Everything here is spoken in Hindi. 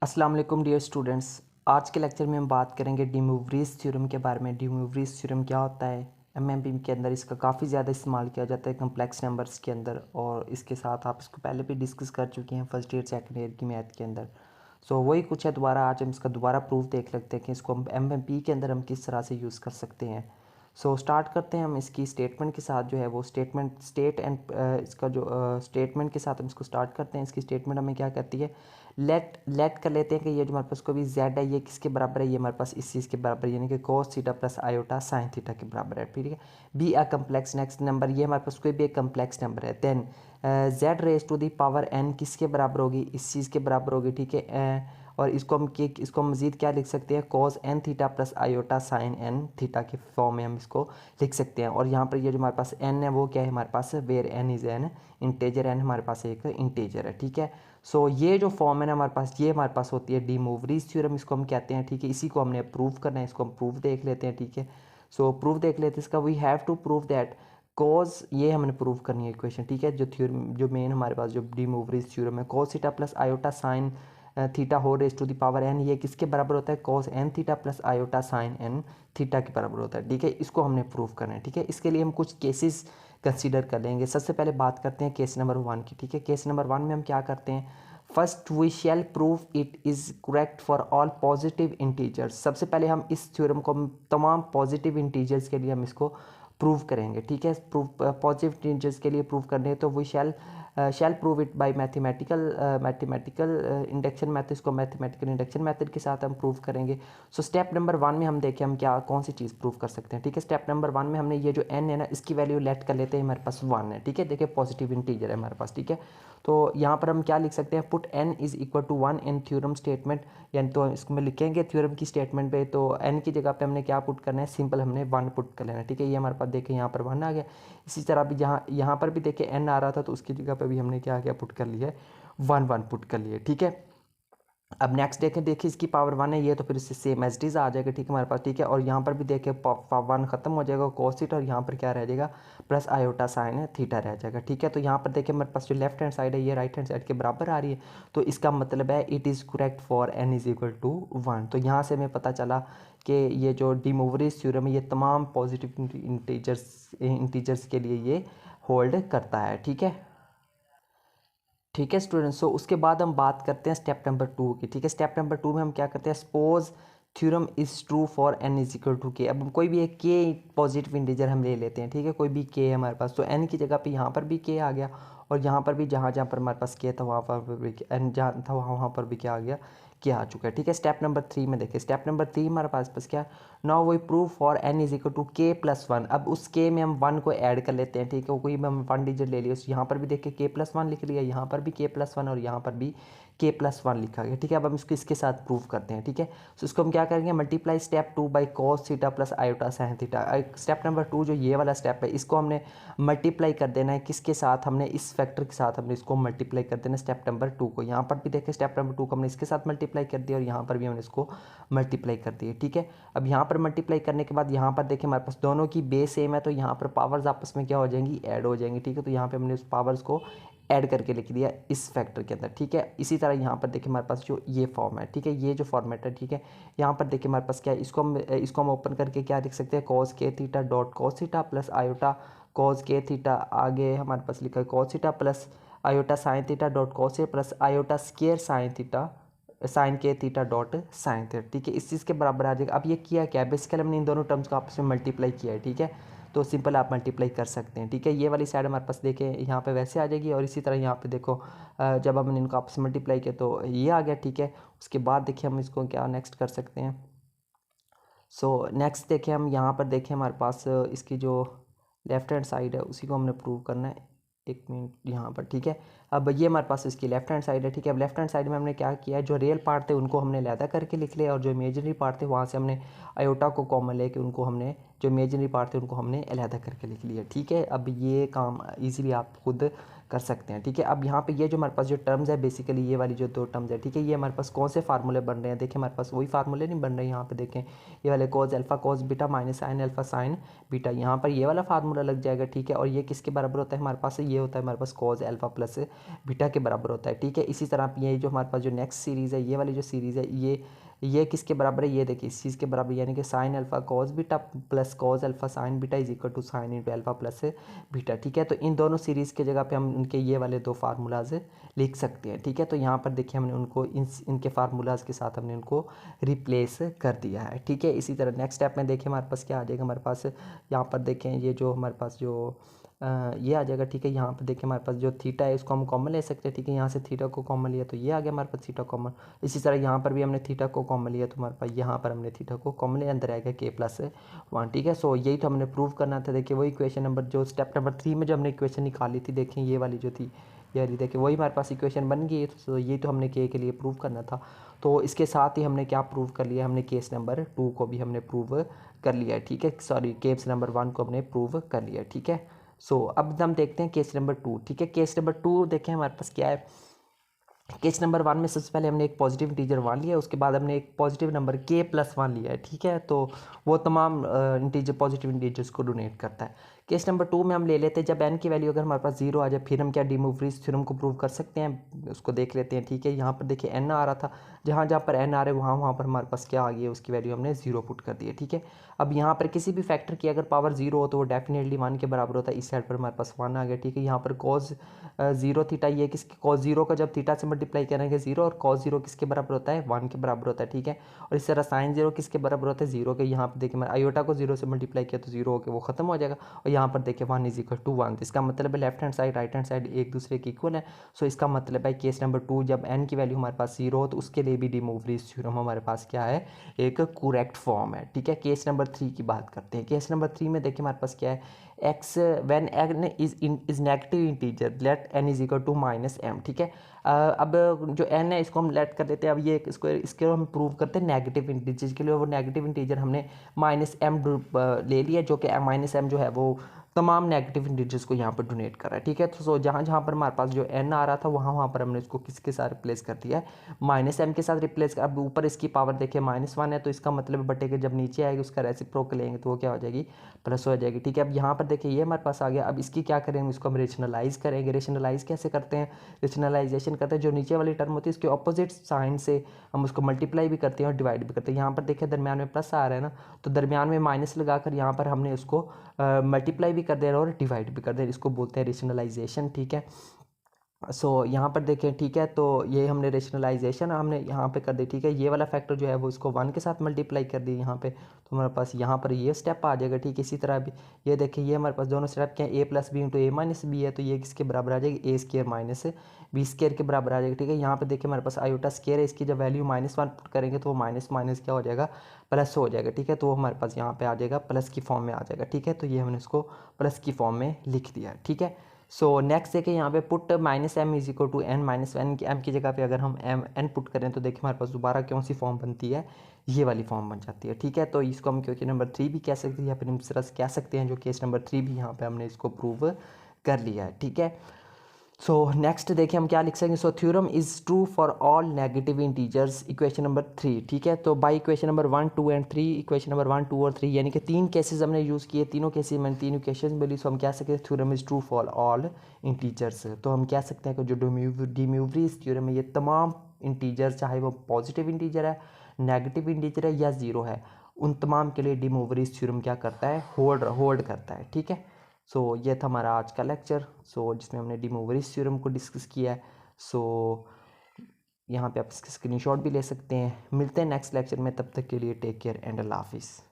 अस्सलाम वालेकुम डियर स्टूडेंट्स। आज के लेक्चर में हम बात करेंगे डी मूवरीज थ्योरम के बारे में। डी मूवरीज थ्योरम क्या होता है? एमएमपी के अंदर इसका काफ़ी ज़्यादा इस्तेमाल किया जाता है कम्प्लेक्स नंबर्स के अंदर, और इसके साथ आप इसको पहले भी डिस्कस कर चुके हैं फर्स्ट ईयर सेकंड ईयर की मैथ के अंदर। सो वही कुछ है, दोबारा आज हम इसका दोबारा प्रूफ देख लेते हैं कि इसको हम एमएमपी के अंदर हम किस तरह से यूज़ कर सकते हैं। सो स्टार्ट करते हैं हम इसकी स्टेटमेंट के साथ, जो है वो स्टेटमेंट स्टेट एंड इसका जो स्टेटमेंट के साथ हम इसको स्टार्ट करते हैं। इसकी स्टेटमेंट हमें क्या कहती है? लेट कर लेते हैं कि ये जो हमारे पास कोई भी जेड है ये किसके बराबर है? ये हमारे पास इस चीज़ के बराबर है, यानी कि cos theta plus iota sine theta के बराबर है। ठीक है, be a complex next number, ये हमारे पास कोई भी एक कम्प्लेक्स नंबर है। Then z raise to the power n किसके बराबर होगी? इस चीज़ के बराबर होगी। ठीक है, और इसको हम मज़ीद क्या लिख सकते हैं? Cos n theta plus iota sine n theta के फॉर्म में हम इसको लिख सकते हैं। और यहाँ पर ये जो हमारे पास एन है वो क्या है हमारे पास? Where n is an integer, n हमारे पास एक इंटेजर है। ठीक है, सो ये जो फॉर्म है ना हमारे पास, ये हमारे पास होती है डी मूवरीज थ्योरम, इसको हम कहते हैं। ठीक है, इसी को हमने प्रूव करना है, इसको हम प्रूफ देख लेते हैं। ठीक है, सो प्रूफ देख लेते हैं इसका। We have to prove that cos, ये हमने प्रूव करनी है इक्वेशन। ठीक है, जो थ्योरम जो मेन हमारे पास जो डी मूवरीज थ्योरम है, cos theta plus iota sine theta हो raise to the power n, ये किसके बराबर होता है? Cos n theta plus iota sine n theta के बराबर होता है। ठीक है, इसको हमने प्रूव करना है। ठीक है, इसके लिए हम कुछ केसेस कंसीडर कर लेंगे। सबसे पहले बात करते हैं केस नंबर 1 की। ठीक है, केस नंबर 1 में हम क्या करते हैं? First we shall prove it is correct for all positive integers. सबसे पहले हम इस थ्योरम को तमाम पॉजिटिव इंटीजर्स के लिए हम इसको प्रूव करेंगे। ठीक है, प्रूव पॉजिटिव इंटीजर्स के लिए प्रूव करने हैं तो we shall prove it by mathematical induction method. इसको मैथमेटिकल इंडक्शन मेथड के साथ हम प्रूव करेंगे। सो स्टेप नंबर 1 में हम देखें हम क्या कौन सी चीज़ प्रूव कर सकते हैं। ठीक है, स्टेप नंबर 1 में हमने ये जो n है ना, इसकी वैल्यू लेट कर लेते हैं, हमारे पास 1 है। ठीक है, देखिए पॉजिटिव इंटीजर है हमारे पास। ठीक है, तो यहाँ पर हम क्या लिख सकते हैं? Put n is equal to 1 इन थ्योरम स्टेटमेंट, यानी तो इसमें लिखेंगे थ्योरम की स्टेटमेंट पे, तो n की जगह पे हमने क्या पुट करना है? सिंपल हमने 1 पुट कर लेना है। ठीक है, ये हमारे पास देखिए यहाँ पर 1 आ गया। इसी तरह भी यहाँ पर भी देखिए n आ रहा था, तो उसकी जगह पे भी हमने क्या पुट कर लिया है? 1 पुट कर लिए। ठीक है, अब नेक्स्ट देखिए इसकी पावर 1 है, ये तो फिर इससे सेम एज इट इज आ जाएगा। ठीक है हमारे पास। ठीक है, और यहाँ पर भी देखिए 1 खत्म हो जाएगा कॉस थीटा, और यहाँ पर क्या रह जाएगा? प्लस आयोटा साइन थीटा रह जाएगा। ठीक है, तो यहाँ पर देखिए हमारे पास जो लेफ्ट हैंड साइड है ये राइट हैंड साइड के बराबर आ रही है, तो इसका मतलब है it is correct for n is equal to 1। तो यहाँ से हमें पता चला कि ये जो डी मूवरीज थ्योरम है ये तमाम पॉजिटिव इंटीजर्स के लिए ये होल्ड करता है। ठीक है, ठीक है स्टूडेंट्स। सो उसके बाद हम बात करते हैं स्टेप नंबर 2 की। ठीक है, स्टेप नंबर 2 में हम क्या करते हैं? Suppose theorem is true for n is equal to k. अब हम कोई भी एक के पॉजिटिव इंटीजर हम ले लेते हैं। ठीक है, कोई भी के है हमारे पास, तो n की जगह पे यहाँ पर भी के आ गया, और यहाँ पर भी जहाँ जहाँ पर हमारे पास के था वहाँ पर भी n जहाँ था वहाँ पर भी क्या आ गया? के आ चुका है। ठीक है, स्टेप नंबर 3 में देखिए, स्टेप नंबर 3 हमारे पास क्या? Now we prove for n is equal to k plus 1। अब उस के में हम 1 को ऐड कर लेते हैं। ठीक है, कोई हम 1 डिजिट ले लिया, यहाँ पर भी देखिए के प्लस 1 लिख लिया, यहाँ पर भी के प्लस 1, और यहाँ पर भी के प्लस 1 लिखा गया। ठीक है, अब हम इसको इसके साथ प्रूव करते हैं। ठीक है, तो इसको हम क्या करेंगे? Multiply step 2 by cos theta plus iota sine theta. Step number 2 जो ये वाला स्टेप है, इसको हमने मल्टीप्लाई कर देना है किसके साथ? हमने इस फैक्टर के साथ हमने इसको मल्टीप्लाई कर देना है स्टेप नंबर 2 को। यहाँ पर भी देखिए स्टेप नंबर 2 को हमने इसके साथ मल्टीप्लाई कर दिया, और यहाँ पर भी हमने इसको मल्टीप्लाई कर दिया। ठीक है, अब यहाँ पर मल्टीप्लाई करने के बाद यहाँ पर देखिए हमारे पास दोनों की बेस सेम है, तो यहाँ पर पावर्स आपस में क्या हो जाएंगी? ऐड हो जाएंगी। ठीक है, तो यहाँ पे हमने उस पावर्स को ऐड करके लिख दिया इस फैक्टर के अंदर। ठीक है, इसी तरह यहाँ पर देखिए हमारे पास जो ये फॉर्म है, ठीक है, ये जो फॉर्मेट है, ठीक है, यहाँ पर देखिए हमारे पास क्या है? इसको हम ओपन करके क्या लिख सकते हैं? कॉस के theta dot cos theta plus iota cos के थीटा, आगे हमारे पास लिखा है cos theta plus iota sine theta dot cos plus iota square sine theta sine के थीटा डॉट साइन थीटा। ठीक है, इस चीज़ के बराबर आ जाएगा। अब ये किया क्या है? बेसिकली हमने इन दोनों टर्म्स को आपस में मल्टीप्लाई किया है। ठीक है, तो सिंपल आप मल्टीप्लाई कर सकते हैं। ठीक है, ये वाली साइड हमारे पास देखें यहाँ पे वैसे आ जाएगी, और इसी तरह यहाँ पे देखो जब हमने इनको आपस में मल्टीप्लाई किया तो ये आ गया। ठीक है, उसके बाद देखिए हम इसको क्या नेक्स्ट कर सकते हैं। सो नेक्स्ट देखें हम यहाँ पर देखें हमारे पास इसकी जो लेफ्ट हैंड साइड है उसी को हमने प्रूव करना है। एक मिनट यहाँ पर। ठीक है, अब ये हमारे पास इसकी लेफ्ट हैंड साइड है। ठीक है, अब लेफ्ट हैंड साइड में हमने क्या किया है? जो रियल पार्ट थे उनको हमने अलहदा करके लिख लिया, और जो इमेजिनरी पार्ट थे वहाँ से हमने आयोटा को कॉमन लेके उनको हमने जो इमेजिनरी पार्ट थे उनको हमने अलहदा करके लिख लिया। ठीक है, अब ये काम इजीली आप खुद कर सकते हैं। ठीक है, अब यहाँ पे ये जो हमारे पास जो टर्म्स है बेसिकली ये वाली जो 2 टर्म्स है, ठीक है, ये हमारे पास कौन से फार्मूले बन रहे हैं, देखिए हमारे पास वही फार्मूले नहीं बन रहे हैं। यहाँ पे देखें ये वाले cause alpha cos beta minus sine alpha sine beta, यहाँ पर ये वाला फार्मूला लग जाएगा। ठीक है, और ये किसके बराबर होता है हमारे पास, ये होता है हमारे पास कॉज अल्फा प्लस बीटा के बराबर होता है। ठीक है, इसी तरह ये जो हमारे पास जो नेक्स्ट सीरीज़ है, ये वाली जो सीरीज़ है, ये किसके बराबर है, ये देखिए इस चीज़ के बराबर, यानी कि sine alpha cos beta plus cos alpha sine beta is equal to sine into alpha plus beta. ठीक है, तो इन दोनों सीरीज़ के जगह पे हम उनके ये वाले 2 फार्मूलाज लिख सकते हैं। ठीक है, तो यहाँ पर देखिए हमने उनको इनके फार्मूलाज के साथ हमने उनको रिप्लेस कर दिया है। ठीक है, इसी तरह नेक्स्ट स्टेप में देखिए हमारे पास क्या आ जाएगा, हमारे पास यहाँ पर देखें ये जो हमारे पास जो ये आ जाएगा। ठीक है, यहाँ पर देखिए हमारे पास जो थीटा है इसको हम कॉमन ले सकते हैं। ठीक है, यहाँ से थीटा को कॉमन लिया तो ये आ गया हमारे पास थीटा कॉमन। इसी तरह यहाँ पर भी हमने थीटा को कॉमन लिया तो हमारे पास यहाँ पर हमने थीटा को कॉमन लिया, अंदर आएगा के प्लस 1। ठीक है, सो यही तो हमने प्रूव करना था। देखिए वही इक्वेशन नंबर जो स्टेप नंबर 3 में जो हमने इक्वेशन निकाली थी, देखें ये वाली जो थी ये वाली, देखिए वही हमारे पास इक्वेशन बन गई है। तो ये तो हमने के लिए प्रूव करना था। तो इसके साथ ही हमने क्या प्रूव कर लिया, हमने केस नंबर 2 को भी हमने प्रूव कर लिया है। ठीक है, सॉरी केस नंबर 1 को हमने प्रूव कर लिया है। ठीक है, सो अब हम देखते हैं केस नंबर 2। ठीक है, केस नंबर 2 देखें हमारे पास क्या है। केस नंबर 1 में सबसे पहले हमने एक पॉजिटिव इंटीजर 1 लिया, उसके बाद हमने एक पॉजिटिव नंबर के प्लस 1 लिया है। ठीक है, तो वो तमाम इंटीजर पॉजिटिव इंटीजर्स को डोनेट करता है। केस नंबर 2 में हम ले लेते हैं जब n की वैल्यू अगर हमारे पास 0 आ जाए, फिर हम क्या डी मूवरीज थ्योरम को प्रूव कर सकते हैं, उसको देख लेते हैं। ठीक है, यहाँ पर देखिए n आ रहा था, जहाँ जहाँ पर n आ रहे वहाँ पर हमारे पास क्या आ गया, उसकी वैल्यू हमने 0 पुट कर दी है। ठीक है, अब यहाँ पर किसी भी फैक्टर की अगर पावर 0 हो तो वो डेफिनेटली 1 के बराबर होता है। इस साइड पर हमारे पास 1 आ गया। ठीक है, यहाँ पर कॉज 0 थीटा, ये किसके कॉज 0 का जब थीटा से मल्टीप्लाई करेंगे 0, और कॉज 0 किसके बराबर होता है, 1 के बराबर होता है। ठीक है, और इस तरह साइन 0 किसके बराबर होता है, 0 के। यहाँ पर देखिए मैं आयोटा को 0 से मल्टीप्लाई किया तो 0 होकर वो खत्म हो जाएगा, और यहाँ पर देखिए 1 इज इक्वल टू 1। इसका मतलब है left hand side right hand side एक दूसरे के इक्वल है। सो इसका मतलब है केस नंबर 2 जब n की वैल्यू हमारे पास 0 हो तो उसके लिए भी डी मूवरीज थ्योरम हमारे पास क्या है, एक करेक्ट फॉर्म है। ठीक है, केस नंबर 3 की बात करते हैं। केस नंबर 3 में देखिए हमारे पास क्या है, x when n is negative integer let n is equal to minus m। ठीक है, अब जो n है इसको हम लेट कर देते हैं। अब ये इसके हम प्रूव करते हैं नेगेटिव इंटीजर के लिए, वो नेगेटिव इंटीजर हमने माइनस m ले लिया, जो कि माइनस m जो है वो तमाम नेगेटिव इंटीजर्स को यहाँ पर डोनेट कर रहा है। ठीक है, तो सो जहाँ जहाँ पर हमारे पास जो n आ रहा था वहाँ पर हमने इसको किसके साथ रिप्लेस कर दिया है, माइनस m के साथ रिप्लेस कर। अब ऊपर इसकी पावर देखिए -1 है, तो इसका मतलब बटे के जब नीचे आएगी उसका रेसिप्रोकल लेंगे तो वो क्या हो जाएगी, प्लस हो जाएगी। ठीक है, अब यहाँ पर देखिए ये हमारे पास आ गया। अब इसकी क्या करेंगे, इसको हम रेशनलाइज करेंगे। रेशनलाइज कैसे करते हैं, रेशनलाइजेशन करते हैं, जो नीचे वाली टर्म होती है इसके ऑपोजिट साइन से हम उसको मल्टीप्लाई भी करते हैं और डिवाइड भी करते हैं। यहाँ पर देखिए दरमियान में प्लस आ रहा है ना, तो दरमियान में माइनस लगाकर यहाँ पर हमने उसको मल्टीप्लाई भी कर दे रहे हैं और डिवाइड भी कर दे रहे हैं, इसको बोलते हैं रेशनलाइजेशन। ठीक है, सो यहाँ पर देखें। ठीक है, तो ये हमने रेशनलाइजेशन हमने यहाँ पे कर दी। ठीक है, ये वाला फैक्टर जो है वो इसको 1 के साथ मल्टीप्लाई कर दी यहाँ पे, तो हमारे पास यहाँ पर ये स्टेप आ जाएगा। ठीक है, इसी तरह भी ये देखिए ये हमारे पास दोनों स्टेप क्या है, a plus B into A minus B है, तो ये किसके बराबर आ जाएगी, A square minus B square के बराबर आ जाएगा। ठीक है, यहाँ पे देखिए हमारे पास आयोटा स्केयर है, इसकी जब वैल्यू -1 पुट करेंगे तो वो माइनस माइनस क्या हो जाएगा, प्लस हो जाएगा। ठीक है, तो वो हमारे पास यहाँ पे आ जाएगा, प्लस की फॉर्म में आ जाएगा। ठीक है, तो ये हमने इसको प्लस की फॉर्म में लिख दिया। ठीक है, सो नेक्स्ट देखिए यहाँ पे put minus m is equal to n minus n की जगह पे अगर हम एम एन पुट करें तो देखिए हमारे पास दोबारा कौन सी फॉर्म बनती है, ये वाली फॉर्म बन जाती है। ठीक है, तो इसको हम क्वेश्चन नंबर 3 भी कह सकते हैं या फिर हम सिर्फ कह सकते हैं जो केस नंबर 3 भी यहाँ पे हमने इसको प्रूव कर लिया है। ठीक है, सो नेक्स्ट देखिए हम क्या लिख सकेंगे। So theorem is true for all negative integers, equation number 3। ठीक है, तो by equation number 1 2 and 3, equation number 1 2 और 3 यानी कि 3 केसेस हमने यूज़ किए, तीनों केसेस मैंने 3 इक्वेशन बोली। सो हम कह सकते हैं theorem is true for all integers. तो हम कह सकते हैं कि जो डी मूवरीज थ्योरम है ये तमाम इंटीजर, चाहे वो पॉजिटिव इंटीजर है, नेगेटिव इंटीजर है या ज़ीरो है, उन तमाम के लिए डी मूवरीज थ्योरम क्या करता है, होल्ड करता है। ठीक है, सो ये था हमारा आज का लेक्चर, जिसमें हमने डी मूवरीज थ्योरम को डिस्कस किया है। यहाँ पे आप इसके स्क्रीनशॉट भी ले सकते हैं। मिलते हैं नेक्स्ट लेक्चर में, तब तक के लिए टेक केयर एंड अल्लाह हाफिज़।